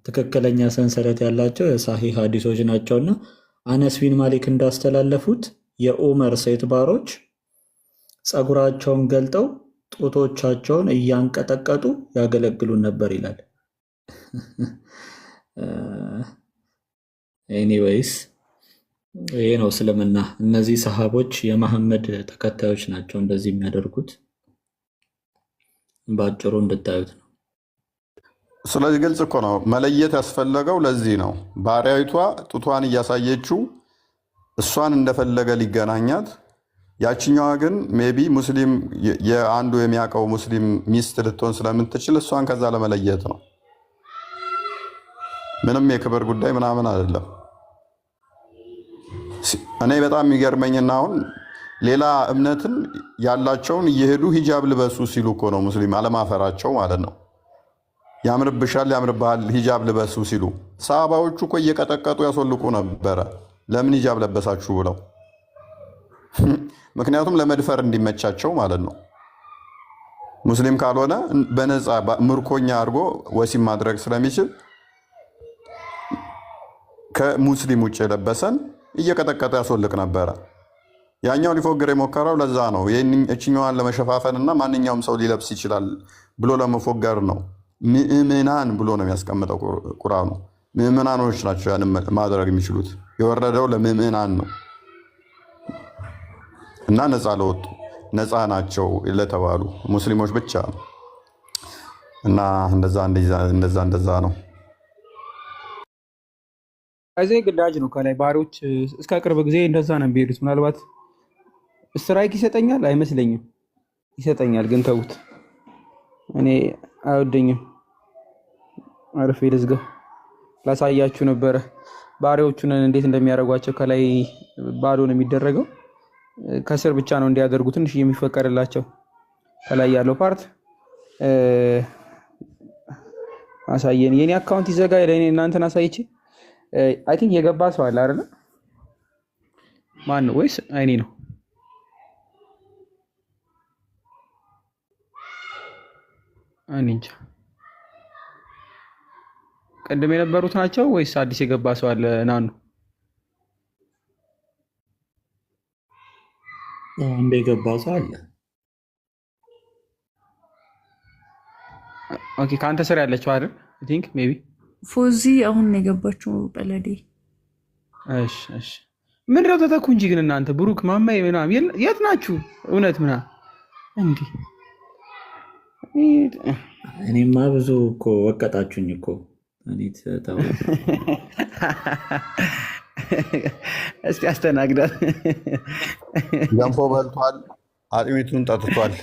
ትክክለኛ ሰንሰለት ያላቸው የሳሂህ ሀዲሶች ናቸውና አነስ ቢን ማሊክ እንዳስተላለፉት የዑመር ሴት ባሮች ፀጉራቸውን ገልጠው ጡቶቻቸውን እያንቀጠቀጡ ያገለግሉን ነበር ይላል። ኤኒዌይስ ይሄ ነው እስልምና። እነዚህ ሰሃቦች የመሐመድ ተከታዮች ናቸው እንደዚህ የሚያደርጉት። በአጭሩ እንድታዩት ነው። ስለዚህ ግልጽ እኮ ነው። መለየት ያስፈለገው ለዚህ ነው። ባሪያዊቷ ጡቷን እያሳየችው እሷን እንደፈለገ ሊገናኛት፣ ያችኛዋ ግን ሜቢ ሙስሊም የአንዱ የሚያውቀው ሙስሊም ሚስት ልትሆን ስለምትችል እሷን ከዛ ለመለየት ነው። ምንም የክብር ጉዳይ ምናምን አይደለም። እኔ በጣም የሚገርመኝና አሁን ሌላ እምነትን ያላቸውን እየሄዱ ሂጃብ ልበሱ ሲሉ እኮ ነው ሙስሊም አለማፈራቸው ማለት ነው። ያምርብሻል፣ ያምርብሃል ሂጃብ ልበሱ ሲሉ ሰሃባዎቹ እኮ እየቀጠቀጡ ያስወልቁ ነበረ። ለምን ሂጃብ ለበሳችሁ ብለው። ምክንያቱም ለመድፈር እንዲመቻቸው ማለት ነው። ሙስሊም ካልሆነ በነፃ ምርኮኛ አድርጎ ወሲብ ማድረግ ስለሚችል ከሙስሊም ውጭ የለበሰን እየቀጠቀጠ ያስወልቅ ነበረ። ያኛው ሊፎግር የሞከረው ለዛ ነው። እችኛዋን ለመሸፋፈን እና ማንኛውም ሰው ሊለብስ ይችላል ብሎ ለመፎገር ነው። ምእምናን ብሎ ነው የሚያስቀምጠው ቁርአኑ። ምእምናኖች ናቸው ያን ማድረግ የሚችሉት። የወረደው ለምእምናን ነው እና ነፃ ለወጡ ነፃ ናቸው ለተባሉ ሙስሊሞች ብቻ ነው። እና እንደዛ ነው። ከዚህ ግዳጅ ነው ከላይ ባሪዎች እስከ ቅርብ ጊዜ እንደዛ ነው የሚሄዱት። ምናልባት ስትራይክ ይሰጠኛል አይመስለኝም። ይሰጠኛል ግን ተውት። እኔ አይወደኝም። አርፌ ልዝጋ። ላሳያችሁ ነበረ ባሪዎቹን እንዴት እንደሚያደርጓቸው። ከላይ ባዶ ነው የሚደረገው፣ ከስር ብቻ ነው እንዲያደርጉ ትንሽ የሚፈቀድላቸው። ከላይ ያለው ፓርት አሳየን። የኔ አካውንት ይዘጋ ለኔ እናንተን አሳይቼ አይ ቲንክ የገባ ሰው አለ አይደል? ማን ነው ወይስ አይኔ ነው? አንንጃ ቀደም የነበሩት ናቸው ወይስ አዲስ የገባ ሰው አለ? ናኑ እንደ የገባ ሰው አለ። ኦኬ ካንተ ስር ያለችው አይደል? አይ ቲንክ ሜቢ ፎዚ አሁን ነው የገባችው በለዴ። እሺ ምንድነው ተተኩ እንጂ ግን እናንተ ብሩክ ማማዬ ምናምን የት ናችሁ? እውነት ምናምን እንዴ? እኔማ ብዙ እኮ ወቀጣችሁኝ እኮ እኔት ታው እስቲ አስተናግዳል። ገንፎ በልቷል፣ አጥሚቱን ጠጥቷል።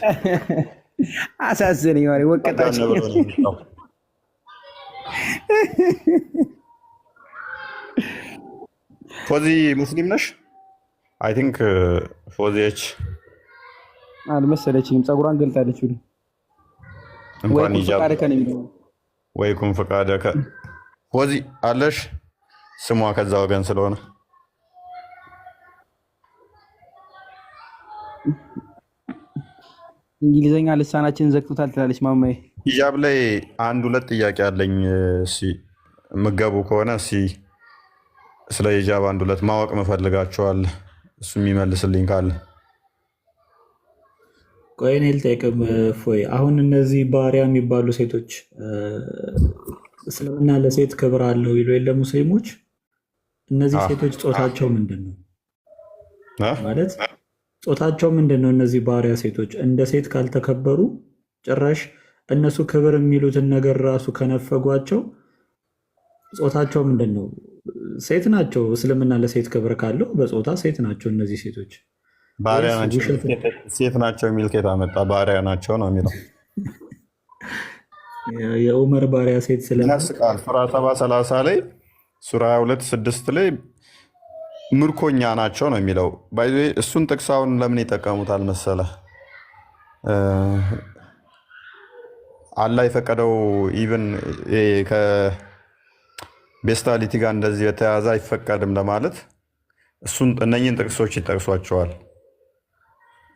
አሳዘነኝ ማለት ወቀጣችሁ። ፎዚ ሙስሊም ነሽ? አይ ቲንክ ፎዚች አልመሰለችኝም። ፀጉሯን ገልጣለች። እንኳን ሂጃብ ወይ ኩን ፈቃደከ ፎዚ አለሽ ስሟ ከዛ ወገን ስለሆነ እንግሊዘኛ ልሳናችን ዘግቶታል ትላለች ማማዬ። ሂጃብ ላይ አንድ ሁለት ጥያቄ አለኝ። እሺ ምገቡ ከሆነ እሺ ስለ ሂጃብ አንድ ሁለት ማወቅ መፈልጋቸዋል። እሱ የሚመልስልኝ ካለ ቆይ እኔ ልጠይቅም። ፎይ አሁን እነዚህ ባሪያ የሚባሉ ሴቶች እስልምና ለሴት ክብር አለው ይሉ የለ ሙስሊሞች? እነዚህ ሴቶች ጾታቸው ምንድን ነው ማለት ጾታቸው ምንድን ነው? እነዚህ ባሪያ ሴቶች እንደ ሴት ካልተከበሩ ጭራሽ እነሱ ክብር የሚሉትን ነገር ራሱ ከነፈጓቸው ጾታቸው ምንድን ነው? ሴት ናቸው። እስልምና ለሴት ክብር ካለው በጾታ ሴት ናቸው እነዚህ ሴቶች። ባሪያ ናቸው ሴት ናቸው የሚል ከየት አመጣ? ባሪያ ናቸው ነው የሚለው። የዑመር ባሪያ ሴት ስለናስቃል ሱራ 7:30 ላይ ሱራ 22:6 ላይ ምርኮኛ ናቸው ነው የሚለው። ባይዘ እሱን ጥቅሳውን ለምን ይጠቀሙታል መሰለ? አላህ የፈቀደው ኢቭን ከቤስታሊቲ ጋር እንደዚህ የተያዘ አይፈቀድም ለማለት እሱን እነኝን ጥቅሶች ይጠቅሷቸዋል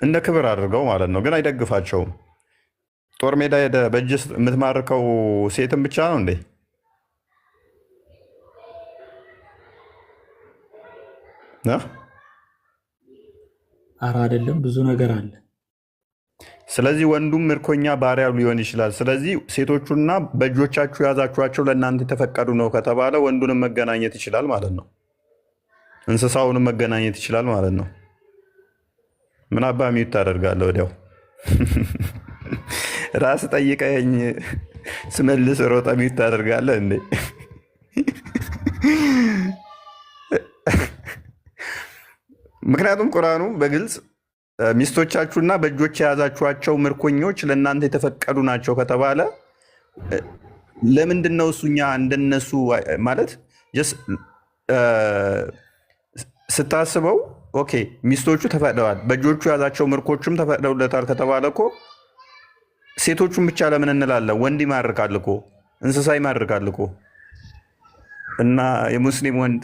እንደ ክብር አድርገው ማለት ነው። ግን አይደግፋቸውም። ጦር ሜዳ ሄደ በእጅ የምትማርከው ሴትን ብቻ ነው እንዴ? ኧረ አይደለም፣ ብዙ ነገር አለ። ስለዚህ ወንዱም ምርኮኛ ባሪያ ሊሆን ይችላል። ስለዚህ ሴቶቹና በእጆቻችሁ የያዛችኋቸው ለእናንተ የተፈቀዱ ነው ከተባለ ወንዱንም መገናኘት ይችላል ማለት ነው። እንስሳውንም መገናኘት ይችላል ማለት ነው። ምን አባ ሚዩት ታደርጋለህ? ወዲያው ራስ ጠይቀኝ ስመልስ ሮጠ ሚዩት ታደርጋለህ እንዴ? ምክንያቱም ቁርአኑ በግልጽ ሚስቶቻችሁና በእጆች የያዛችኋቸው ምርኮኞች ለእናንተ የተፈቀዱ ናቸው ከተባለ ለምንድን ነው እሱኛ እንደነሱ ማለት ስታስበው ኦኬ ሚስቶቹ ተፈቅደዋል፣ በእጆቹ የያዛቸው ምርኮችም ተፈቅደውለታል ከተባለ እኮ ሴቶቹን ብቻ ለምን እንላለን? ወንድ ይማርካል እኮ እንስሳ ይማርካል እኮ። እና የሙስሊም ወንድ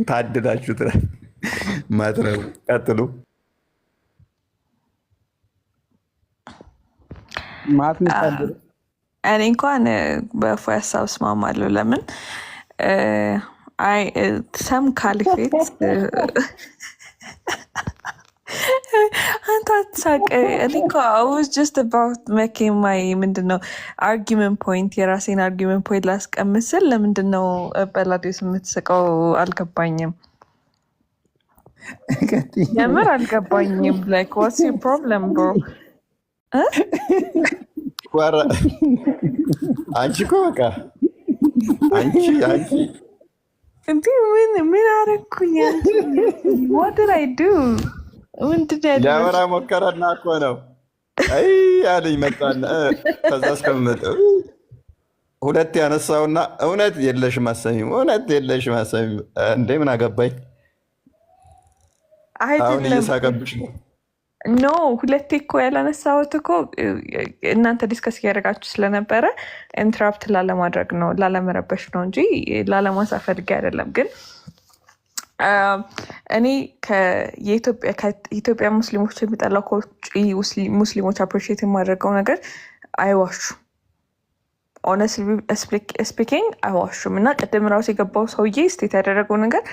ታድላችሁ ማትረቡ። ቀጥሉ። እኔ እንኳን በፎ ሀሳብ እስማማለሁ። ለምን ሰም ካሊፌት አንተ አትሳቅ። እኔ እኮ I was just about making my ምንድነው አርጊመንት ፖይንት የራሴን አርጊመንት ፖይንት ላስቀምጥ ስል ለምንድነው በላዴስ የምትስቀው? አልገባኝም። የምር አልገባኝም። like what's your problem bro? አንቺ እኮ በቃ አንቺ እንዴ ምን አደረኩኝ? what did I do? ሊያወራ ሞከረና እኮ ነው አይ አለኝ መጣና ከዛ እስከምመጣ ሁለት ያነሳውና እውነት የለሽም አሰሚም እንዴ ምን አገባኝ? አሁን እየሳቀብሽ ነው። ኖ ሁለቴ እኮ ያላነሳሁት እኮ እናንተ ዲስከስ እያደረጋችሁ ስለነበረ ኢንተራፕት ላለማድረግ ነው፣ ላለመረበሽ ነው እንጂ ላለማሳፈልግ አይደለም። ግን እኔ የኢትዮጵያ ሙስሊሞች የሚጠላው ከውጭ ሙስሊሞች አፕሪሺየት የማደርገው ነገር አይዋሹም። ኦነስትሊ ስፒኪንግ አይዋሹም። እና ቅድም ራሱ የገባው ሰውዬ ስቴት ያደረገው ነገር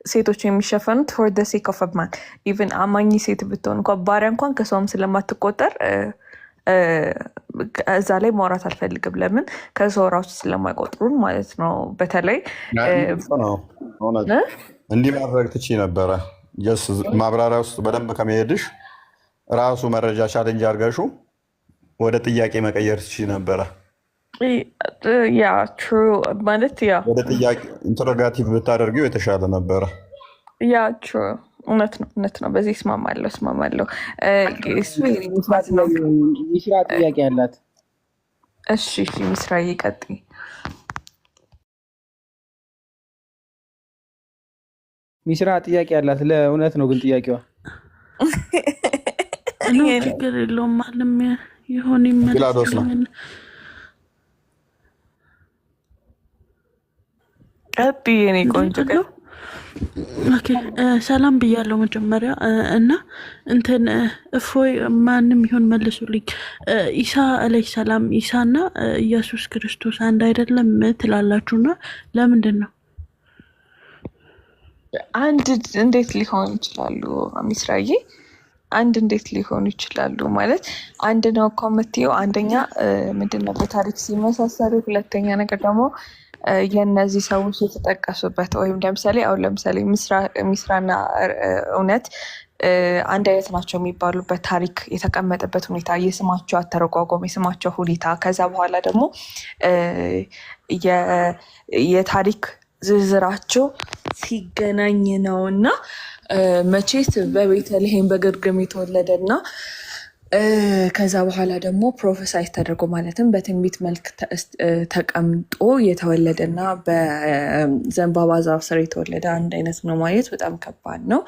ሴቶች የሚሸፈኑት ፎር ደ ሴክ ኦፍ ማን ኢቨን አማኝ ሴት ብትሆን እንኳ ባሪያ እንኳን ከሰውም ስለማትቆጠር እዛ ላይ ማውራት አልፈልግም። ለምን ከሰው ራሱ ስለማይቆጥሩን ማለት ነው። በተለይ እንዲህ ማድረግ ትችይ ነበረ። ማብራሪያ ውስጥ በደንብ ከመሄድሽ ራሱ መረጃ ቻሌንጅ አድርገሹ ወደ ጥያቄ መቀየር ትችይ ነበረ። ያ ትሩ ማለት ያ ወደ ጥያቄ ኢንተሮጋቲቭ ብታደርጊው የተሻለ ነበረ። ያ ትሩ እውነት ነው። በዚህ እስማማለሁ። ሚስራ ጥያቄ ያላት። እሺ ሚስራ ይቀጥይ። ሚስራ ጥያቄ ያላት ለእውነት ነው ግን ጥያቄዋ ችግር የለውም አለም ይሆን ይመለስ የኔ ቆንጆ ሰላም ብያለሁ መጀመሪያ እና እንትን እፎይ ማንም ይሁን መልሱልኝ። ኢሳ አለይሂ ሰላም ኢሳና ኢየሱስ ክርስቶስ አንድ አይደለም ትላላችሁና ለምንድን ነው አንድ እንዴት ሊሆን ይችላሉ? ሚስራዬ አንድ እንዴት ሊሆኑ ይችላሉ? ማለት አንድ ነው እኮ የምትይው አንደኛ ምንድነው በታሪክ ሲመሳሰሉ፣ ሁለተኛ ነገር ደግሞ የእነዚህ ሰዎች የተጠቀሱበት ወይም ለምሳሌ ሚስራና እውነት አንድ አይነት ናቸው የሚባሉበት ታሪክ የተቀመጠበት ሁኔታ፣ የስማቸው አተረጓጎም፣ የስማቸው ሁኔታ፣ ከዛ በኋላ ደግሞ የታሪክ ዝርዝራቸው ሲገናኝ ነው እና መቼስ በቤተልሔም በግርግም የተወለደ እና ከዛ በኋላ ደግሞ ፕሮፌሳይዝ ተደርጎ ማለትም በትንቢት መልክ ተቀምጦ የተወለደ እና በዘንባባ ዛፍ ስር የተወለደ አንድ አይነት ነው ማለት በጣም ከባድ ነው።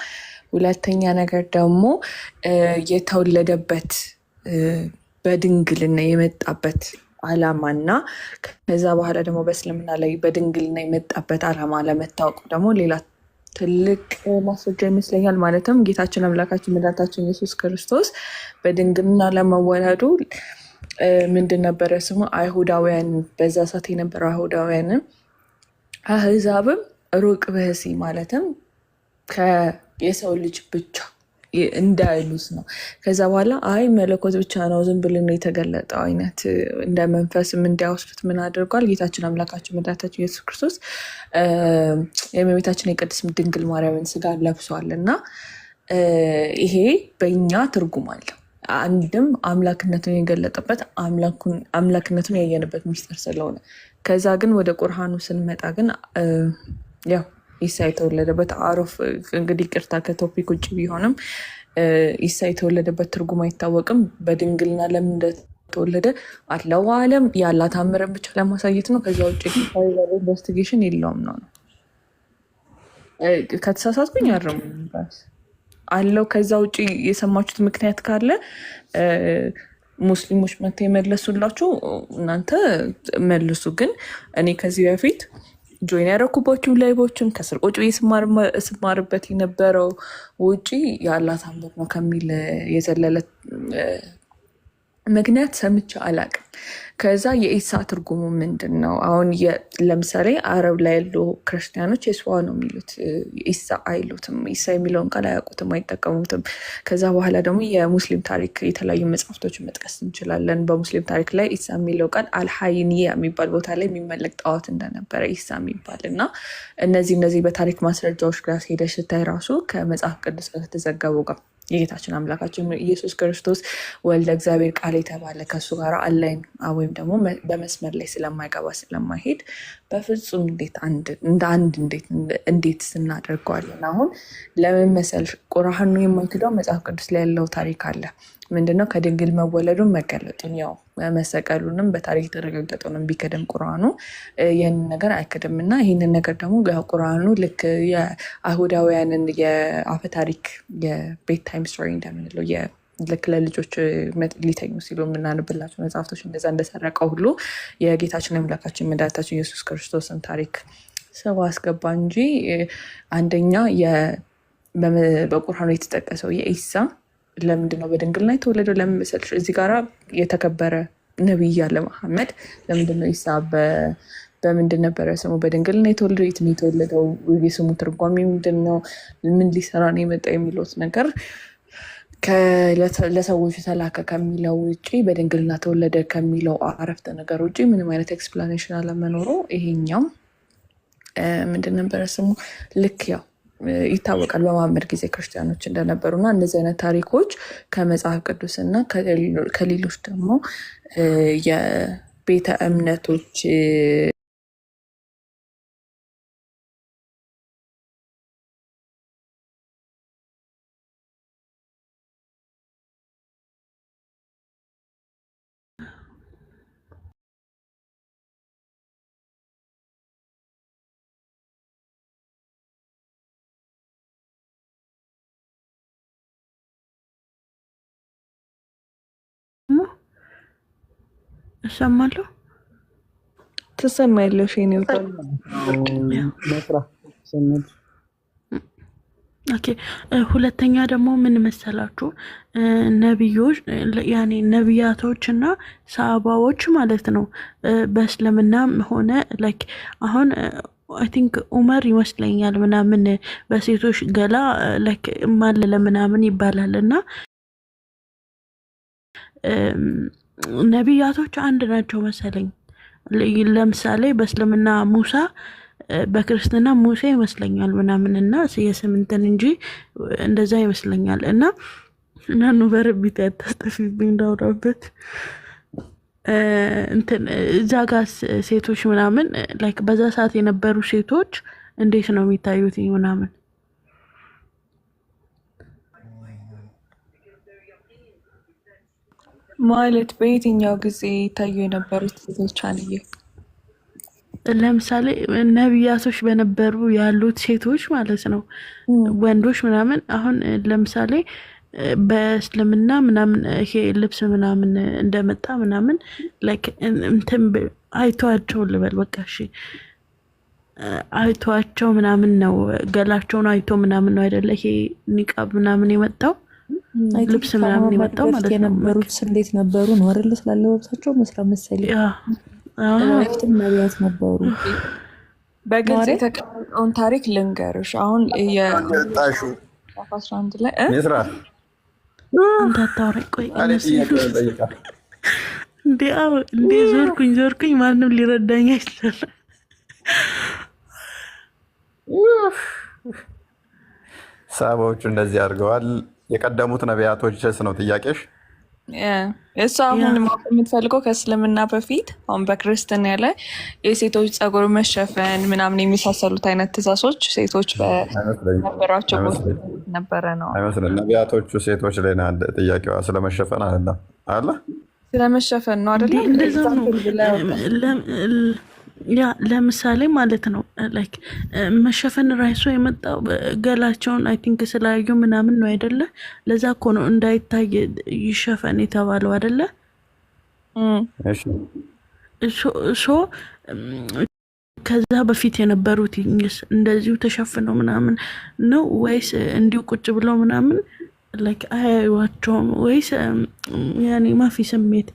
ሁለተኛ ነገር ደግሞ የተወለደበት በድንግልና የመጣበት አላማና ከዛ በኋላ ደግሞ በእስልምና ላይ በድንግልና የመጣበት አላማ ለመታወቅ ደግሞ ሌላ ትልቅ ማስረጃ ይመስለኛል። ማለትም ጌታችን አምላካችን መድኃኒታችን ኢየሱስ ክርስቶስ በድንግልና ለመወለዱ ምንድን ነበረ ስሙ? አይሁዳውያን በዛ ሰዓት የነበረው አይሁዳውያንም አህዛብም ሩቅ ብህሲ ማለትም የሰው ልጅ ብቻ እንዳይሉት ነው። ከዛ በኋላ አይ መለኮት ብቻ ነው ዝም ብሎ ነው የተገለጠው አይነት እንደ መንፈስም እንዲያወስዱት ምን አድርጓል? ጌታችን አምላካችን መድኃኒታችን ኢየሱስ ክርስቶስ የእመቤታችን የቅድስት ድንግል ማርያምን ስጋ ለብሷል እና ይሄ በእኛ ትርጉም አለው። አንድም አምላክነቱን የገለጠበት አምላክነቱን ያየንበት ሚስጥር ስለሆነ፣ ከዛ ግን ወደ ቁርአኑ ስንመጣ ግን ያው ኢሳ የተወለደበት አሮፍ እንግዲህ ቅርታ ከቶፒክ ውጭ ቢሆንም ኢሳ የተወለደበት ትርጉም አይታወቅም። በድንግልና ለምን እንደተወለደ አላሁ አለም። ያላት ታምረን ብቻ ለማሳየት ነው። ከዛ ውጭ ኢንቨስቲጌሽን የለውም ነው። ከተሳሳትኩኝ ያረሙ አለው። ከዛ ውጭ የሰማችሁት ምክንያት ካለ ሙስሊሞች መጥተው የመለሱላችሁ እናንተ መልሱ። ግን እኔ ከዚህ በፊት ጆይን ያደረኩባቸው ላይቦችን ከስር ቁጭ ብዬ ስማርበት የነበረው ውጪ ያላት አምር ነው ከሚል የዘለለ ምክንያት ሰምቼ አላቅም። ከዛ የኢሳ ትርጉሙ ምንድን ነው? አሁን ለምሳሌ አረብ ላይ ያሉ ክርስቲያኖች የስዋ ነው የሚሉት፣ ኢሳ አይሉትም። ኢሳ የሚለውን ቃል አያውቁትም፣ አይጠቀሙትም። ከዛ በኋላ ደግሞ የሙስሊም ታሪክ የተለያዩ መጽሐፍቶችን መጥቀስ እንችላለን። በሙስሊም ታሪክ ላይ ኢሳ የሚለው ቃል አልሀይኒያ የሚባል ቦታ ላይ የሚመለክ ጣዖት እንደነበረ ኢሳ የሚባል እና እነዚህ በታሪክ ማስረጃዎች ጋር ሄደሽ ስታይ ራሱ ከመጽሐፍ ቅዱስ ጋር ከተዘገቡ ጋር የጌታችን አምላካችን ኢየሱስ ክርስቶስ ወልደ እግዚአብሔር ቃል የተባለ ከእሱ ጋር አላይን ወይም ደግሞ በመስመር ላይ ስለማይገባ ስለማይሄድ በፍጹም እንዴት ስናደርገዋለን? አሁን ለምን መሰል ቁርአኑ የማይክደው መጽሐፍ ቅዱስ ላይ ያለው ታሪክ አለ። ምንድነው? ከድንግል መወለዱን መገለጡን፣ ያው መሰቀሉንም በታሪክ የተረጋገጠውን ቢክድም ቁርአኑ ይህንን ነገር አይክድም እና ይህንን ነገር ደግሞ ቁርአኑ ልክ የአይሁዳውያንን የአፈ ታሪክ የቤት ታይም ስቶሪ እንደምንለው ልክ ለልጆች ሊተኙ ሲሉ የምናንብላቸው መጽሐፍቶች እንደዛ እንደሰረቀው ሁሉ የጌታችን የአምላካችን መድኃኒታችን ኢየሱስ ክርስቶስን ታሪክ ሰው አስገባ እንጂ አንደኛ በቁርአኑ የተጠቀሰው የኢሳ ለምንድነው በድንግልና የተወለደው? ለምን መሰልሽ? እዚህ ጋራ የተከበረ ነቢይ ያለ መሐመድ ለምንድነው ኢሳ በምንድን ነበረ ስሙ በድንግልና የተወለደው? የት ነው የተወለደው? የስሙ ትርጓሜ ምንድን ነው? ምን ሊሰራ ነው የመጣው? የሚሉት ነገር ለሰዎች ተላከ ከሚለው ውጭ በድንግልና ተወለደ ከሚለው አረፍተ ነገር ውጭ ምንም አይነት ኤክስፕላኔሽን አለመኖሩ ይሄኛው ምንድን ነበረ ስሙ ልክ ያው ይታወቃል በመሐመድ ጊዜ ክርስቲያኖች እንደነበሩና እንደዚህ አይነት ታሪኮች ከመጽሐፍ ቅዱስና ከሌሎች ደግሞ የቤተ እምነቶች እሰማለሁ። ትሰማያለሽ? ኦኬ። ሁለተኛ ደግሞ ምን መሰላችሁ? ነቢዮች ያኔ ነቢያቶች እና ሰሃባዎች ማለት ነው በእስልምናም ሆነ ላይክ አሁን አይ ቲንክ ኡመር ይመስለኛል ምናምን በሴቶች ገላ ላይክ ማለለ ምናምን ይባላል እና ነቢያቶች አንድ ናቸው መሰለኝ። ለምሳሌ በእስልምና ሙሳ በክርስትና ሙሴ ይመስለኛል ምናምን እና የስምንትን እንጂ እንደዛ ይመስለኛል እና ናኑ በረቢት ያታስጠፊብኝ እንዳውራበት እንትን እዛ ጋር ሴቶች ምናምን ላይክ በዛ ሰዓት የነበሩ ሴቶች እንዴት ነው የሚታዩት ምናምን? ማለት በየትኛው ጊዜ ይታዩ የነበሩት ሴቶች አንዬ? ለምሳሌ ነቢያቶች በነበሩ ያሉት ሴቶች ማለት ነው ወንዶች ምናምን አሁን ለምሳሌ በእስልምና ምናምን ይሄ ልብስ ምናምን እንደመጣ ምናምን ላይክ እንትን አይተዋቸው ልበል በቃ እሺ አይተዋቸው ምናምን ነው ገላቸውን አይቶ ምናምን ነው አይደለ ይሄ ኒቃብ ምናምን የመጣው ልብስ ምናምን የመጣው ማለት ነው። የነበሩት እንዴት ነበሩ ነው አይደል? ስላለባበሳቸው መስራት መሰለኝ በፊትም ነቢያት ነበሩ። በግልጽ የተቀመጡ የመጣውን ታሪክ ልንገርሽ። አሁን ጣሹ 11 ላይ ሚስራ አንተ አታውራኝ። ቆይ እንዴ ዞርኩኝ ማንም ሊረዳኝ አይችልም። ሳባዎቹ እንደዚህ አድርገዋል። የቀደሙት ነቢያቶችስ ነው ጥያቄሽ? እሱ አሁን የምትፈልገው ከእስልምና በፊት አሁን በክርስትና ላይ የሴቶች ጸጉር መሸፈን ምናምን የመሳሰሉት አይነት ትእዛዞች ሴቶች በነበራቸው ነበረ ነው አይመስልም። ነቢያቶቹ ሴቶች ላይ ጥያቄዋ ስለመሸፈን አይደለም አለ ስለመሸፈን ነው አይደለም። ለምሳሌ ማለት ነው ላይክ መሸፈን ራይሶ የመጣው ገላቸውን አይ ቲንክ ስላዩ ምናምን ነው አይደለ? ለዛ እኮ ነው እንዳይታይ ይሸፈን የተባለው አይደለ? ሶ ከዛ በፊት የነበሩት እንደዚሁ ተሸፍነው ምናምን ነው ወይስ እንዲሁ ቁጭ ብለው ምናምን ላይክ አያዩዋቸውም ወይስ ያኔ ማፊ ስሜት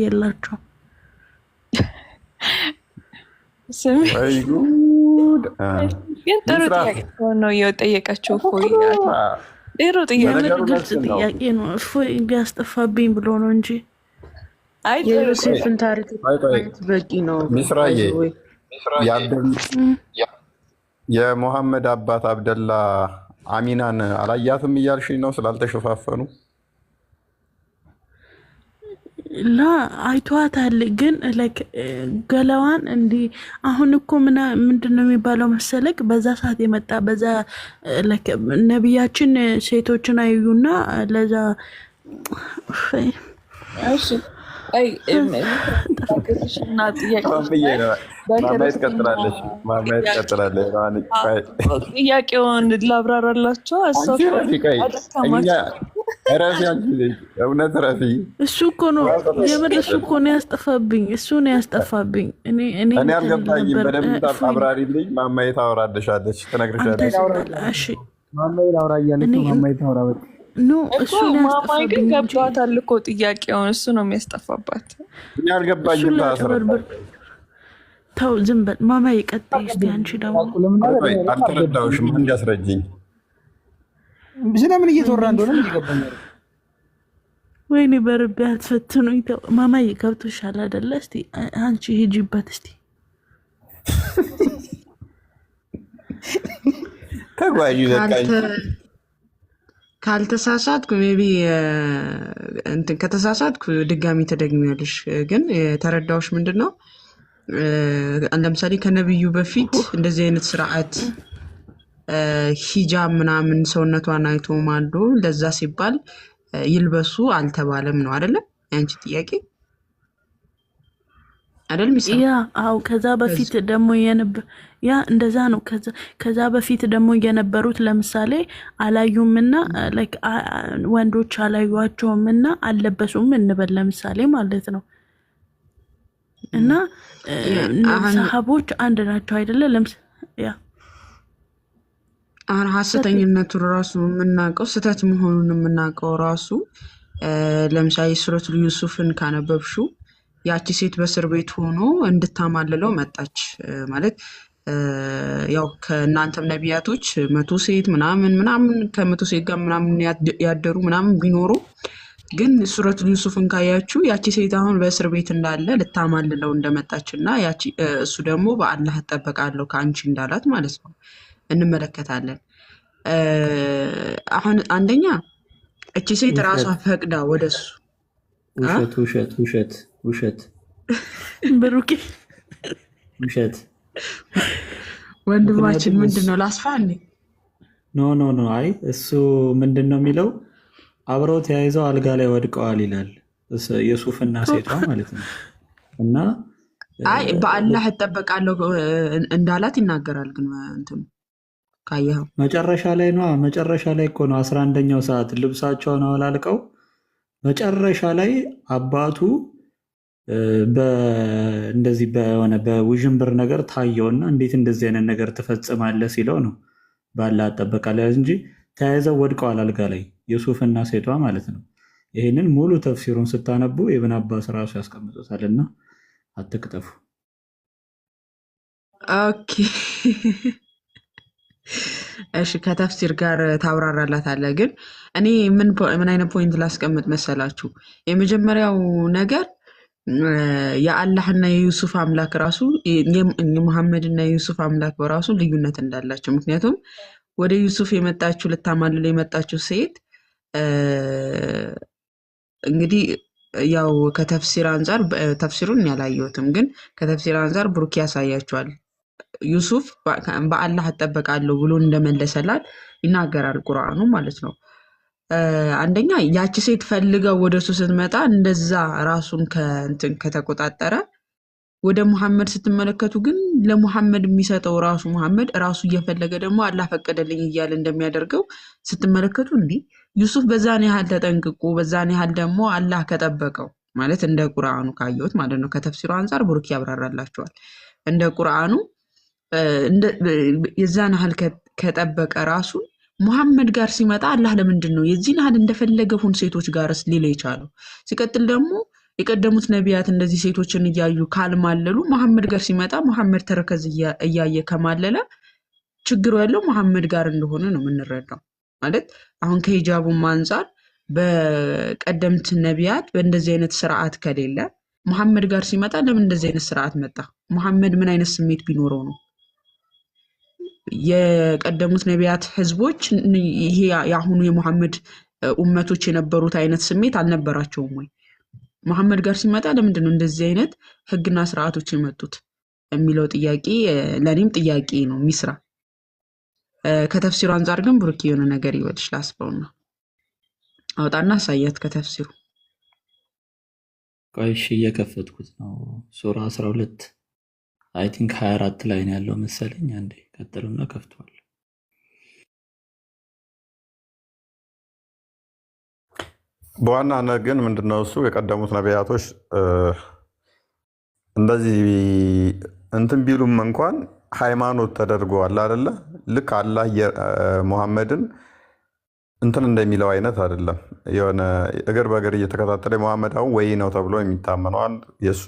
የላቸውም? ግን ጥሩ ጥያቄ ነው የጠየቀችው። ጥሩ ጥያቄ፣ ግልጽ ጥያቄ ነው። እፎይ ቢያስጠፋብኝ ብሎ ነው እንጂ የዮሴፍን ታሪክ በቂ ነው። ሚስራዬ የሙሐመድ አባት አብደላ አሚናን አላያትም እያልሽኝ ነው ስላልተሸፋፈኑ? ላ አይቷታል፣ ግን ገላዋን እንዲህ አሁን እኮ ምንድን ነው የሚባለው መሰለክ? በዛ ሰዓት የመጣ በዛ ነቢያችን ሴቶችን አዩና ለዛ ጥያቄውን ላብራራላቸው። እውነት ረፊ እሱ እኮ ነው የምር፣ እሱ እኮ ነው ያስጠፋብኝ። እሱ ነው ያስጠፋብኝ። እኔ አልገባኝም። በደንብ አብራሪልኝ። ማማዬ ታወራለሻለች፣ ትነግርሻለች። ማማዬ ላውራ እያለች ማማዬ ታወራ። እሱ ማማዬ ግን ገብቷታል እኮ ጥያቄውን። እሱ ነው የሚያስጠፋባት። እኔ አልገባኝም። ተው ዝም በል ማማዬ፣ ቀጥይ እስኪ። አንቺ ደግሞ አልተረዳሁሽም። አንድ ያስረጅኝ። ስለምን እየተወራ እንደሆነ ይገባኛል። ወይኔ በርቤ አትፈትኑኝ። ማማዬ ገብቶሻል አይደለ? እስቲ አንቺ ሂጂበት እስቲ። ተጓዥ ካልተሳሳትኩ ሜቢ እንትን ከተሳሳትኩ ድጋሚ ተደግሚያለሽ። ግን የተረዳሁሽ ምንድን ነው ለምሳሌ ከነብዩ በፊት እንደዚህ አይነት ስርዓት ሂጃብ ምናምን ሰውነቷን አይቶ ማልዶ ለዛ ሲባል ይልበሱ አልተባለም ነው አይደለም? ያንቺ ጥያቄ አይደል? ያ አው ከዛ በፊት ደግሞ ያ እንደዛ ነው። ከዛ በፊት ደግሞ የነበሩት ለምሳሌ አላዩምና ላይክ ወንዶች አላዩዋቸውምና አልለበሱም እንበል ለምሳሌ ማለት ነው። እና ሰሃቦች አንድ ናቸው አይደለ? ያ አሁን ሐሰተኝነቱን ራሱ የምናውቀው ስህተት መሆኑን የምናውቀው ራሱ ለምሳሌ ሱረቱል ዩሱፍን ካነበብሹ ያቺ ሴት በእስር ቤት ሆኖ እንድታማልለው መጣች ማለት ያው ከእናንተም ነቢያቶች 100 ሴት ምናምን ከ100 ሴት ጋር ምናምን ያደሩ ምናምን ቢኖሩ ግን ሱረቱል ዩሱፍን ካያችሁ ያቺ ሴት አሁን በእስር ቤት እንዳለ ልታማልለው እንደመጣችና ያቺ እሱ ደግሞ በአላህ እጠበቃለሁ ከአንቺ እንዳላት ማለት ነው እንመለከታለን። አሁን አንደኛ እቺ ሴት ራሷ ፈቅዳ ወደሱ ውሸት ብሩኬ ውሸት ወንድማችን ምንድነው ላስፋኒ ኖ አይ እሱ ምንድነው የሚለው አብረው ተያይዘው አልጋ ላይ ወድቀዋል ይላል የሱፍና ሴቷ ማለት ነው። እና አይ በአላህ እጠበቃለሁ እንዳላት ይናገራል። ግን እንትም ካየኸው መጨረሻ ላይ እኮ ነው 11ኛው ሰዓት ልብሳቸውን አወላልቀው መጨረሻ ላይ አባቱ እንደዚህ በሆነ በውዥንብር ነገር ታየውና እንዴት እንደዚህ አይነት ነገር ትፈጽማለህ ሲለው ነው ባላ አጠበቃለህ እንጂ ተያይዘው ወድቀዋል አልጋ ላይ ዩሱፍና ሴቷ ማለት ነው። ይህንን ሙሉ ተፍሲሩን ስታነቡ ኢብን አባስ ራሱ ያስቀምጡታልና አትቅጠፉ። ኦኬ እሺ ከተፍሲር ጋር ታብራራላታለህ። ግን እኔ ምን አይነት ፖይንት ላስቀምጥ መሰላችሁ? የመጀመሪያው ነገር የአላህና የዩሱፍ አምላክ ራሱ የሙሐመድና የዩሱፍ አምላክ በራሱ ልዩነት እንዳላቸው። ምክንያቱም ወደ ዩሱፍ የመጣችው ልታማልል የመጣችው ሴት እንግዲህ ያው ከተፍሲር አንጻር ተፍሲሩን ያላየሁትም፣ ግን ከተፍሲር አንጻር ብሩክ ያሳያቸዋል። ዩሱፍ በአላህ እጠበቃለሁ ብሎ እንደመለሰላት ይናገራል ቁርአኑ ማለት ነው። አንደኛ ያቺ ሴት ፈልገው ወደ እሱ ስትመጣ እንደዛ ራሱን ከተቆጣጠረ፣ ወደ ሙሐመድ ስትመለከቱ ግን ለሙሐመድ የሚሰጠው ራሱ ሙሐመድ ራሱ እየፈለገ ደግሞ አላህ ፈቀደልኝ እያለ እንደሚያደርገው ስትመለከቱ እንዲህ ዩሱፍ በዛን ያህል ተጠንቅቁ፣ በዛን ያህል ደግሞ አላህ ከጠበቀው ማለት እንደ ቁርአኑ ካየሁት ማለት ነው። ከተፍሲሩ አንጻር ብሩክ ያብራራላቸዋል። እንደ ቁርአኑ የዛን ያህል ከጠበቀ ራሱ ሙሐመድ ጋር ሲመጣ አላህ ለምንድን ነው የዚህን ያህል እንደፈለገ ሁን ሴቶች ጋርስ ሊል የቻለው? ሲቀጥል ደግሞ የቀደሙት ነቢያት እንደዚህ ሴቶችን እያዩ ካልማለሉ መሐመድ ጋር ሲመጣ መሐመድ ተረከዝ እያየ ከማለለ ችግሩ ያለው መሐመድ ጋር እንደሆነ ነው የምንረዳው። ማለት አሁን ከሂጃቡም አንጻር በቀደምት ነቢያት በእንደዚህ አይነት ስርዓት ከሌለ መሐመድ ጋር ሲመጣ ለምን እንደዚህ አይነት ስርዓት መጣ? መሐመድ ምን አይነት ስሜት ቢኖረው ነው? የቀደሙት ነቢያት ህዝቦች ይሄ የአሁኑ የሙሐመድ ኡመቶች የነበሩት አይነት ስሜት አልነበራቸውም ወይ? መሐመድ ጋር ሲመጣ ለምንድን ነው እንደዚህ አይነት ህግና ስርዓቶች የመጡት የሚለው ጥያቄ ለእኔም ጥያቄ ነው ሚስራ። ከተፍሲሩ አንጻር ግን ብሩክ የሆነ ነገር ይወድሽ ላስበውና አውጣና አሳያት ከተፍሲሩ። ቆይ እሺ እየከፈትኩት ነው። ሱራ 12 አይ ቲንክ 24 ላይ ነው ያለው መሰለኝ። አንዴ ቀጥሉና ከፍቷል። በዋናነት ግን ምንድነው እሱ የቀደሙት ነቢያቶች እንደዚህ እንትን ቢሉም እንኳን ሃይማኖት ተደርገዋል አይደለ? ልክ አላህ ሙሐመድን እንትን እንደሚለው አይነት አይደለም። የሆነ እግር በእግር እየተከታተለ ሙሐመድ አሁን ወይ ነው ተብሎ የሚታመነዋል የእሱ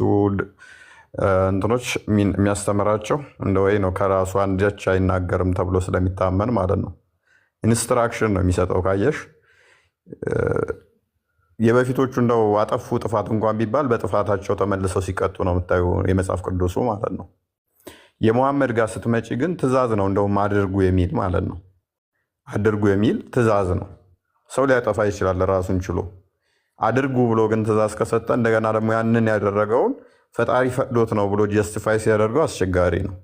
እንትኖች የሚያስተምራቸው እንደ ወይ ነው፣ ከራሱ አንዳች አይናገርም ተብሎ ስለሚታመን ማለት ነው። ኢንስትራክሽን ነው የሚሰጠው። ካየሽ የበፊቶቹ እንደው አጠፉ ጥፋት እንኳን ቢባል በጥፋታቸው ተመልሰው ሲቀጡ ነው የምታዩ የመጽሐፍ ቅዱሱ ማለት ነው። የሙሐመድ ጋር ስትመጪ ግን ትእዛዝ ነው፣ እንደውም አድርጉ የሚል ማለት ነው። አድርጉ የሚል ትእዛዝ ነው። ሰው ሊያጠፋ ይችላል ራሱን ችሎ። አድርጉ ብሎ ግን ትእዛዝ ከሰጠ እንደገና ደግሞ ያንን ያደረገውን ፈጣሪ ፈቅዶት ነው ብሎ ጀስቲፋይ ሲያደርገው አስቸጋሪ ነው።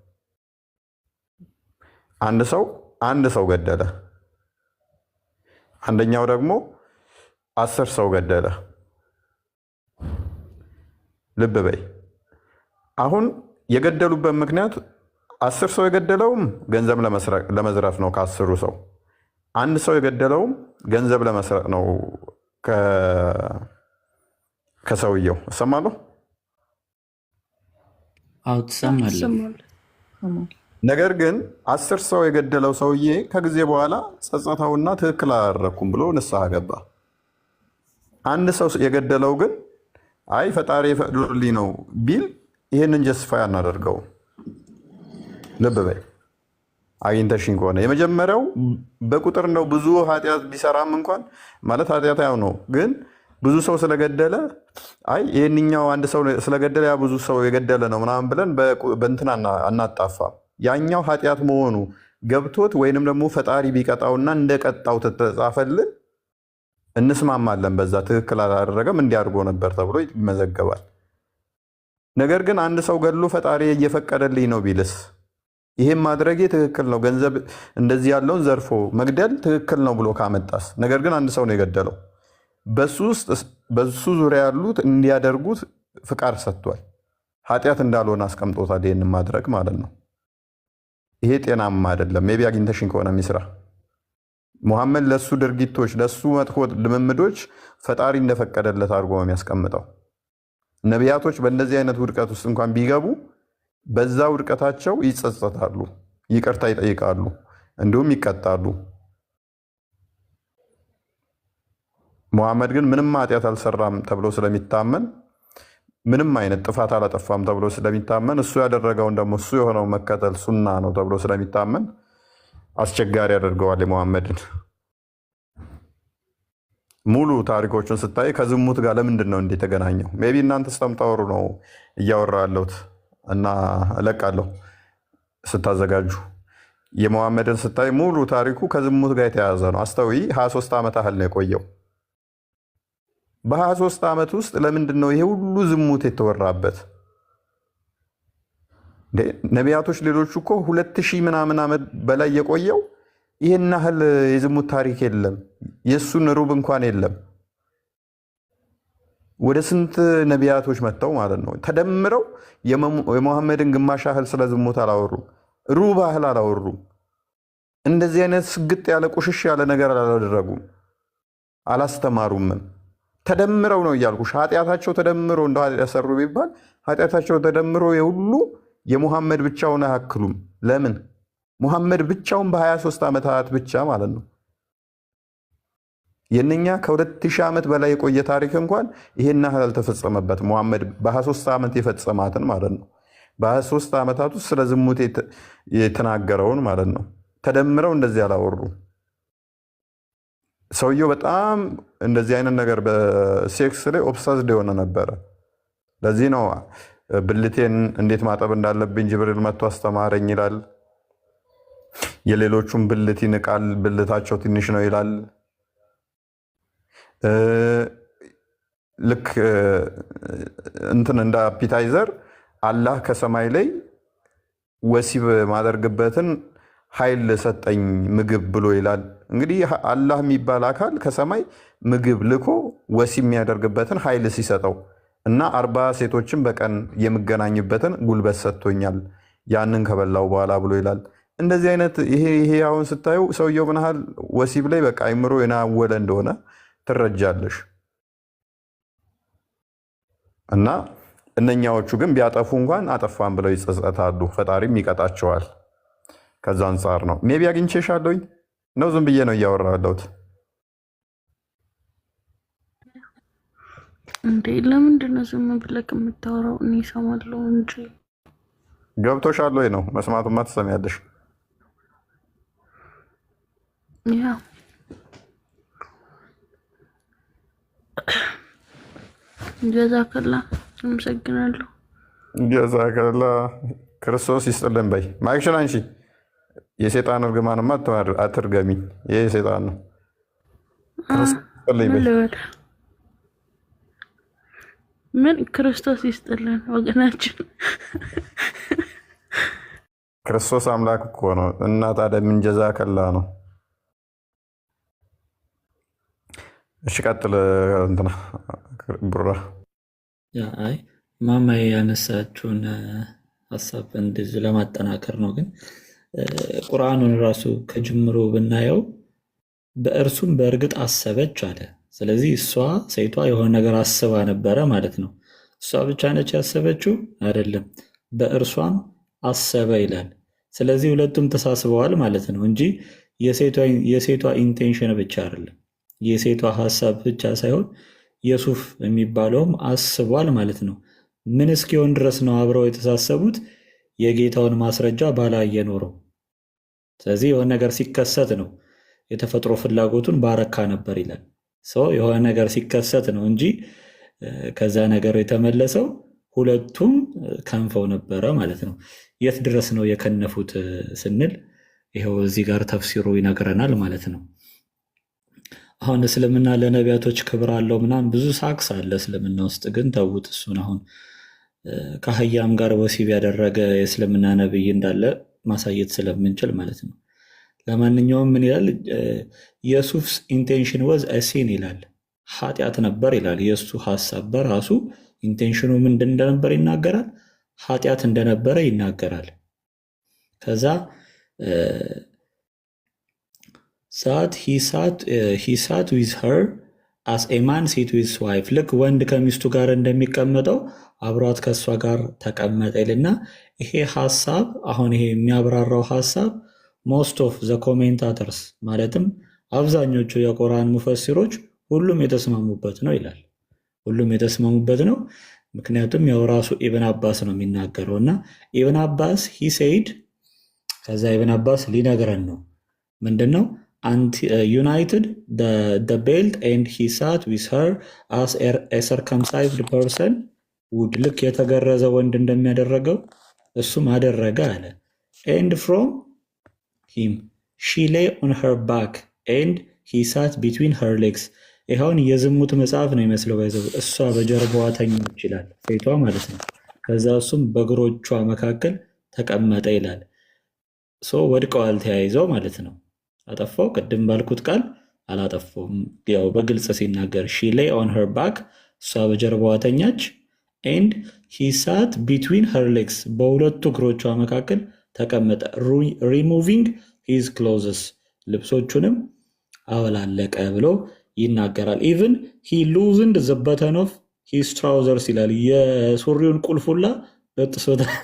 አንድ ሰው ገደለ፣ አንደኛው ደግሞ 10 ሰው ገደለ። ልብ በይ። አሁን የገደሉበት ምክንያት 10 ሰው የገደለውም ገንዘብ ለመዝረፍ ነው ከ10ሩ ሰው። አንድ ሰው የገደለውም ገንዘብ ለመስረቅ ነው ከሰውየው። እሰማለሁ። አዎ ትሰማለህ። ነገር ግን 10 ሰው የገደለው ሰውዬ ከጊዜ በኋላ ጸጸተውና ትክክል አላደረኩም ብሎ ንስሐ ገባ። አንድ ሰው የገደለው ግን አይ ፈጣሪ ፈቅዶልኝ ነው ቢል ይህንን ጀስቲፋይ አናደርገው። ልብ በይ። አግኝተሽኝ ከሆነ የመጀመሪያው በቁጥር ነው ብዙ ኃጢአት ቢሰራም እንኳን ማለት ኃጢአት ያው ነው፣ ግን ብዙ ሰው ስለገደለ አይ ይህንኛው አንድ ሰው ስለገደለ ያ ብዙ ሰው የገደለ ነው ምናምን ብለን በእንትን አናጣፋም። ያኛው ኃጢአት መሆኑ ገብቶት ወይንም ደግሞ ፈጣሪ ቢቀጣውና እንደቀጣው ተጻፈልን እንስማማለን። በዛ ትክክል አላደረገም እንዲያድርጎ ነበር ተብሎ ይመዘገባል። ነገር ግን አንድ ሰው ገድሎ ፈጣሪ እየፈቀደልኝ ነው ቢልስ ይሄም ማድረጌ ትክክል ነው፣ ገንዘብ እንደዚህ ያለውን ዘርፎ መግደል ትክክል ነው ብሎ ካመጣስ? ነገር ግን አንድ ሰው ነው የገደለው፣ በሱ ዙሪያ ያሉት እንዲያደርጉት ፍቃድ ሰጥቷል። ኃጢአት እንዳልሆነ አስቀምጦታል። ይህን ማድረግ ማለት ነው። ይሄ ጤናማ አይደለም። ሜቢ አግኝተሽኝ ከሆነ ሚስራ ሙሐመድ ለሱ ድርጊቶች ለሱ መጥፎ ልምምዶች ፈጣሪ እንደፈቀደለት አድርጎ ነው የሚያስቀምጠው። ነቢያቶች በእንደዚህ አይነት ውድቀት ውስጥ እንኳን ቢገቡ በዛ ውድቀታቸው ይጸጸታሉ፣ ይቅርታ ይጠይቃሉ፣ እንዲሁም ይቀጣሉ። ሙሐመድ ግን ምንም ኃጢአት አልሰራም ተብሎ ስለሚታመን ምንም አይነት ጥፋት አላጠፋም ተብሎ ስለሚታመን እሱ ያደረገውን ደግሞ እሱ የሆነው መከተል ሱና ነው ተብሎ ስለሚታመን አስቸጋሪ ያደርገዋል የመሐመድን ሙሉ ታሪኮቹን ስታይ ከዝሙት ጋር ለምንድን ነው እንዴት ተገናኘው? ሜይ ቢ እናንተ ስለምታወሩ ነው እያወራ ያለሁት እና እለቃለሁ። ስታዘጋጁ የመሐመድን ስታይ ሙሉ ታሪኩ ከዝሙት ጋር የተያያዘ ነው። አስተውይ፣ 23 ዓመት ያህል ነው የቆየው። በ23 ዓመት ውስጥ ለምንድን ነው ይሄ ሁሉ ዝሙት የተወራበት? ነቢያቶች ሌሎቹ እኮ 2000 ምናምን ዓመት በላይ የቆየው ይህን ያህል የዝሙት ታሪክ የለም። የእሱን ሩብ እንኳን የለም። ወደ ስንት ነቢያቶች መጥተው ማለት ነው ተደምረው የመሐመድን ግማሽ ያህል ስለ ዝሙት አላወሩም፣ ሩብ ያህል አላወሩም። እንደዚህ አይነት ስግጥ ያለ ቁሽሽ ያለ ነገር አላደረጉም፣ አላስተማሩምም። ተደምረው ነው እያልኩሽ። ኃጢአታቸው ተደምሮ እንደ ኃጢአት ሰሩ ቢባል ኃጢአታቸው ተደምሮ የሁሉ የሙሐመድ ብቻውን አያክሉም። ለምን? ሙሐመድ ብቻውን በ23 ዓመታት ብቻ ማለት ነው። የነኛ ከ2000 ዓመት በላይ የቆየ ታሪክ እንኳን ይሄን ያህል አልተፈጸመበት። ሙሐመድ በ23 ዓመት የፈጸማትን ማለት ነው። በ23 ዓመታት ውስጥ ስለ ዝሙት የተናገረውን ማለት ነው። ተደምረው እንደዚህ አላወሩ። ሰውየው በጣም እንደዚህ አይነት ነገር በሴክስ ላይ ኦብሰስድ የሆነ ነበረ። ለዚህ ነው ብልቴን እንዴት ማጠብ እንዳለብኝ ጅብሪል መጥቶ አስተማረኝ ይላል። የሌሎቹን ብልት ይንቃል፣ ብልታቸው ትንሽ ነው ይላል። ልክ እንትን እንደ አፒታይዘር አላህ ከሰማይ ላይ ወሲብ ማደርግበትን ኃይል ሰጠኝ ምግብ ብሎ ይላል። እንግዲህ አላህ የሚባል አካል ከሰማይ ምግብ ልኮ ወሲብ የሚያደርግበትን ኃይል ሲሰጠው እና 40 ሴቶችን በቀን የምገናኝበትን ጉልበት ሰጥቶኛል ያንን ከበላው በኋላ ብሎ ይላል። እንደዚህ አይነት ይሄ አሁን ስታዩ ሰውየው ምን ያህል ወሲብ ላይ በቃ አይምሮ የናወለ እንደሆነ ትረጃለሽ። እና እነኛዎቹ ግን ቢያጠፉ እንኳን አጠፋን ብለው ይጸጸታሉ፣ ፈጣሪም ይቀጣቸዋል። ከዛ አንጻር ነው ሜቢ አግኝቼሻለሁኝ ነው ዝም ብዬ ነው እያወራሁ ያለሁት። እንዴ ለምንድን ነው ዝም ብለህ የምታወራው? እኔ እሰማለሁ እንጂ። ገብቶሻል ወይ ነው? መስማቱማ ትሰሚያለሽ። ያ ጀዛከላ፣ አመሰግናለሁ። ጀዛከላ፣ ክርስቶስ ይስጥልን በይ። ማይክሽን አንቺ። የሴጣን እርግማንማ አትርገሚ፣ ይሄ የሴጣን ነው። ምን ክርስቶስ ይስጥልን ወገናችን። ክርስቶስ አምላክ እኮ ነው እና ታዲያ ምን ጀዛከላ ነው? እሺ ቀጥል እንትና ቡራ። አይ ማማዬ ያነሳችውን ሀሳብ እንደዚህ ለማጠናከር ነው። ግን ቁርአኑን ራሱ ከጅምሮ ብናየው በእርሱም በእርግጥ አሰበች አለ። ስለዚህ እሷ ሴቷ የሆነ ነገር አስባ ነበረ ማለት ነው። እሷ ብቻ ነች ያሰበችው አይደለም፣ በእርሷም አሰበ ይላል። ስለዚህ ሁለቱም ተሳስበዋል ማለት ነው እንጂ የሴቷ ኢንቴንሽን ብቻ አይደለም፣ የሴቷ ሀሳብ ብቻ ሳይሆን የሱፍ የሚባለውም አስቧል ማለት ነው። ምን እስኪሆን ድረስ ነው አብረው የተሳሰቡት? የጌታውን ማስረጃ ባላየ ኖረው። ስለዚህ የሆነ ነገር ሲከሰት ነው የተፈጥሮ ፍላጎቱን ባረካ ነበር ይላል። ሰው የሆነ ነገር ሲከሰት ነው እንጂ ከዛ ነገር የተመለሰው ሁለቱም ከንፈው ነበረ ማለት ነው። የት ድረስ ነው የከነፉት ስንል ይኸው እዚህ ጋር ተፍሲሩ ይነግረናል ማለት ነው። አሁን እስልምና ለነቢያቶች ክብር አለው ምናምን ብዙ ሳክስ አለ እስልምና ውስጥ፣ ግን ተዉት እሱን። አሁን ከአህያም ጋር ወሲብ ያደረገ የእስልምና ነብይ እንዳለ ማሳየት ስለምንችል ማለት ነው። ለማንኛውም ምን ይላል? የሱፍስ ኢንቴንሽን ወዝ ሲን ይላል፣ ኃጢአት ነበር ይላል። የእሱ ሀሳብ በራሱ ኢንቴንሽኑ ምንድን እንደነበር ይናገራል፣ ኃጢአት እንደነበረ ይናገራል። ከዛ that he sat with her as a man sit with his wife፣ ልክ ወንድ ከሚስቱ ጋር እንደሚቀመጠው አብሯት ከእሷ ጋር ተቀመጠ ይልና ይሄ ሀሳብ አሁን ይሄ የሚያብራራው ሀሳብ ሞስት ኦፍ ዘ ኮሜንታተርስ ማለትም አብዛኞቹ የቁርአን ሙፈሲሮች ሁሉም የተስማሙበት ነው ይላል። ሁሉም የተስማሙበት ነው። ምክንያቱም ያው ራሱ ኢብን አባስ ነው የሚናገረው እና ኢብን አባስ ሂ ሴይድ፣ ከዛ ኢብን አባስ ሊነግረን ነው ምንድን ነው? ዩናይትድ ቤልት ኤንድ ሂ ሳት ዊዝ ሄር አስ ኤ ሰርከምሳይዝድ ፐርሰን ውድ፣ ልክ የተገረዘ ወንድ እንደሚያደረገው እሱም አደረገ አለ። ኤንድ ፍሮም ሂም ሺ ሌይ ኦን ሄር ባክ ኤንድ ሂ ሳት ቢትዊን ሄር ሌግስ። ይኸውን የዝሙት መጽሐፍ ነው ይመስለው። ባይዘው እሷ በጀርባዋ ተኛች ይላል፣ ሴቷ ማለት ነው። ከዛ እሱም በእግሮቿ መካከል ተቀመጠ ይላል። ወድቀዋል ተያይዘው ማለት ነው። አጠፋው? ቅድም ባልኩት ቃል አላጠፋውም። ያው በግልጽ ሲናገር ሺ ሌይ ኦን ሄር ባክ፣ እሷ በጀርባዋ ተኛች። ኤንድ ሂ ሳት ቢትዊን ሄር ሌግስ፣ በሁለቱ እግሮቿ መካከል ተቀመጠ። ሪሙቪንግ ሂዝ ክሎዝስ፣ ልብሶቹንም አወላለቀ ብሎ ይናገራል። ኢቭን ሂ ሉዝንድ ዘ በተን ኦፍ ሂዝ ትራውዘርስ ይላል። የሱሪውን ቁልፉላ በጥሶታል።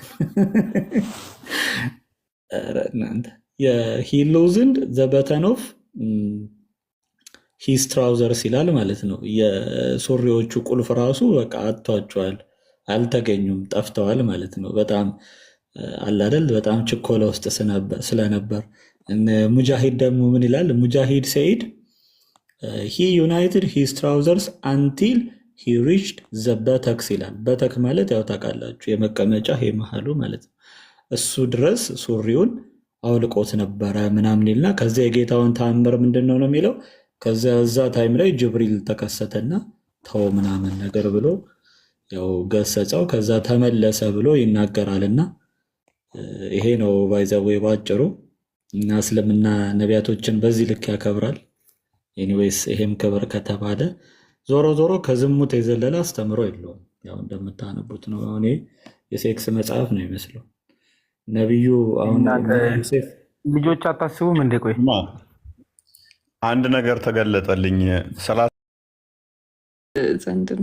ሂ ሉዝንድ ዘ በተን ኦፍ ሂዝ ትራውዘርስ ይላል ማለት ነው። የሱሪዎቹ ቁልፍ ራሱ በቃ አጥቷቸዋል፣ አልተገኙም፣ ጠፍተዋል ማለት ነው። በጣም አላደል በጣም ችኮላ ውስጥ ስለነበር። ሙጃሂድ ደግሞ ምን ይላል? ሙጃሂድ ሰኢድ ሂ ዩናይትድ ሂዝ ትራውዘርስ አንቲል ሂ ሪችድ ዘ በተክስ ይላል። በተክ ማለት ያው ታውቃላችሁ የመቀመጫ ይሄ መሃሉ ማለት ነው። እሱ ድረስ ሱሪውን አውልቆት ነበረ ምናምን ይልና ከዚያ የጌታውን ተአምር ምንድን ነው የሚለው? ከዚያ እዛ ታይም ላይ ጅብሪል ተከሰተና ተው ምናምን ነገር ብሎ ያው ገሰጸው። ከዛ ተመለሰ ብሎ ይናገራልና ይሄ ነው ባይዘዌ ባጭሩ። እና እስልምና ነቢያቶችን በዚህ ልክ ያከብራል። ኤኒዌይስ ይሄም ክብር ከተባለ ዞሮ ዞሮ ከዝሙት የዘለለ አስተምሮ የለውም። ያው እንደምታነቡት ነው። አሁን የሴክስ መጽሐፍ ነው ይመስለው። ነቢዩ አሁን ዮሴፍ ልጆች አታስቡም እንዴ? ቆይ አንድ ነገር ተገለጠልኝ ዘንድም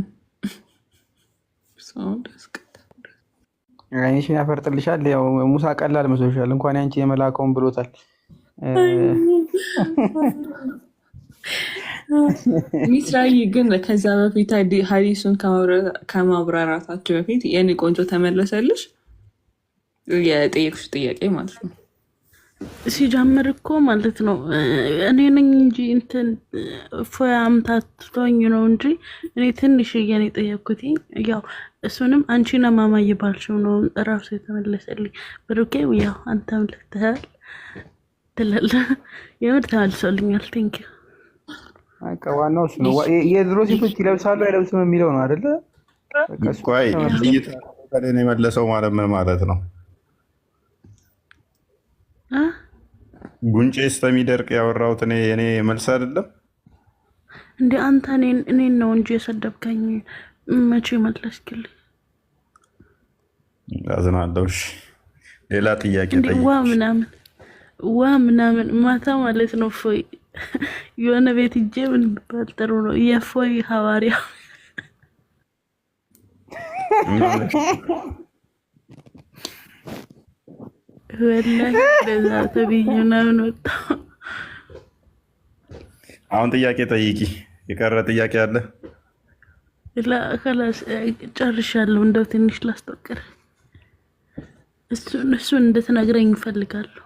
ዓይንሽን ያፈርጥልሻል። ያው ሙሳ ቀላል መስሎሻል። እንኳን ያንቺ የመላከውን ብሎታል። ሚስራይ ግን ከዛ በፊት ሀዲሱን ከማብራራታቸው በፊት የኔ ቆንጆ ተመለሰልሽ የጠየቅሽ ጥያቄ ማለት ነው። ሲጀምር እኮ ማለት ነው እኔ ነኝ እንጂ እንትን ፎያ አምታቶኝ ነው እንጂ እኔ ትንሽዬ ነው የጠየቅኩት። ያው እሱንም አንቺ ነማማ እየባልሽው ነው እራሱ የተመለሰልኝ። ብሩኬ ያው አንተም ልትሃል ትላለህ። የምር ተመልሶልኛል። ቴንኪው። ዋናው እሱ ነው። የድሮ ሴቶች ይለብሳሉ አይለብስም የሚለው ነው አይደለ? ቆይ ጥይት ከሌን የመለሰው ማለት ምን ማለት ነው? ጉንጬ እስከሚደርቅ ያወራሁት እኔ መልስ አይደለም እንዴ? አንተ እኔን ነው እንጂ የሰደብከኝ። መቼ መለስክልኝ? አዝናለሁ። ሌላ ጥያቄ ጠይቅ። ዋ ምናምን ማታ ማለት ነው። ፎይ የሆነ ቤት ሂጄ ምን በጥሩ ነው የፎይ ሐዋርያ ወላሂ ለዛ ተብዬ ምናምን ወጣ። አሁን ጥያቄ ጠይቂ። የቀረ ጥያቄ አለ? ከላስ ጨርሻለሁ። እንደው ትንሽ ላስጠቅር። እሱን እንድትነግረኝ እፈልጋለሁ።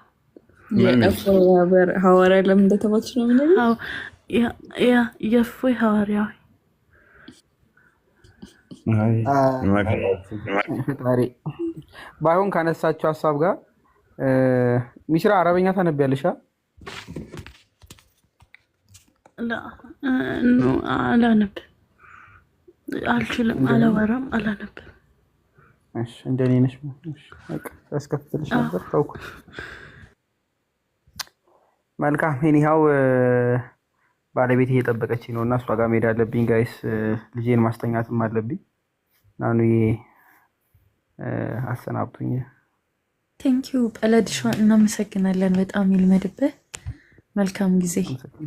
ሐዋርያ ለምን እንደተባልሽ ነው የምነግርሽ? የእፎይ ሐዋርያ ባይሆን ካነሳቸው ሀሳብ ጋር ሚስራ አረበኛ ታነቢያለሽ? አላነብ አልችልም፣ አላወራም፣ አላነብ። እንደኔ ነሽ። ያስከፍትልሽ ነበር ተውኩ። መልካም። ኒሃው ባለቤት እየጠበቀች ነው እና እሷ ጋር መሄድ አለብኝ። ጋይስ ልጄን ማስተኛትም አለብኝ። ናኑዬ አሰናብቱኝ። ቴንኪዩ ጳላዲሿ፣ እናመሰግናለን። በጣም ይልመድብህ። መልካም ጊዜ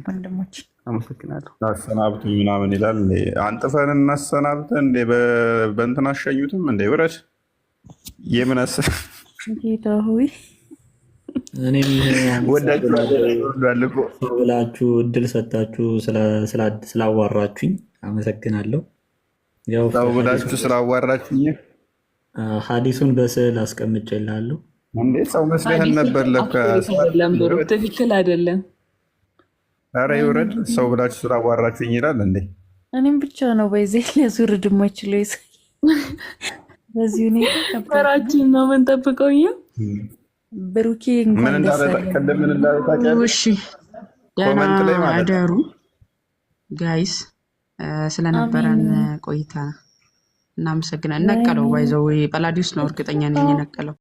ወንድሞች። አመሰግናለሁ። አሰናብቱኝ ምናምን ይላል። አንጥፈን እናሰናብተን እንዴ? በእንትን አሸኙትም እንዴ? ውረድ። የምነስ ጌታ ሆይ እኔም ወዳችሁ ብላችሁ እድል ሰጣችሁ ስላዋራችሁኝ አመሰግናለሁ። ያው ብላችሁ ስላዋራችሁኝ ሀዲሱን በስዕል አስቀምጬልሃለሁ። እንዴ ሰው መስለህን ነበር። ለካ ትክክል አይደለም። ኧረ ይውረድ ሰው ብላችሁ ስላዋራችሁኝ ይላል እንዴ? እኔም ብቻ ነው በይዜ ሊያስወርድ የማይችለው በዚህ ሁኔታ በራችን ነው የምንጠብቀው። ብሩኬ ምን እንዳለ ታውቂያለሽ? እሺ ደህና አደሩ ጋይስ። ስለነበረን ቆይታ እናመሰግናለን። ነቀለው ባይዘው ጳላዲዮስ ነው እርግጠኛ ነኝ የነቀለው።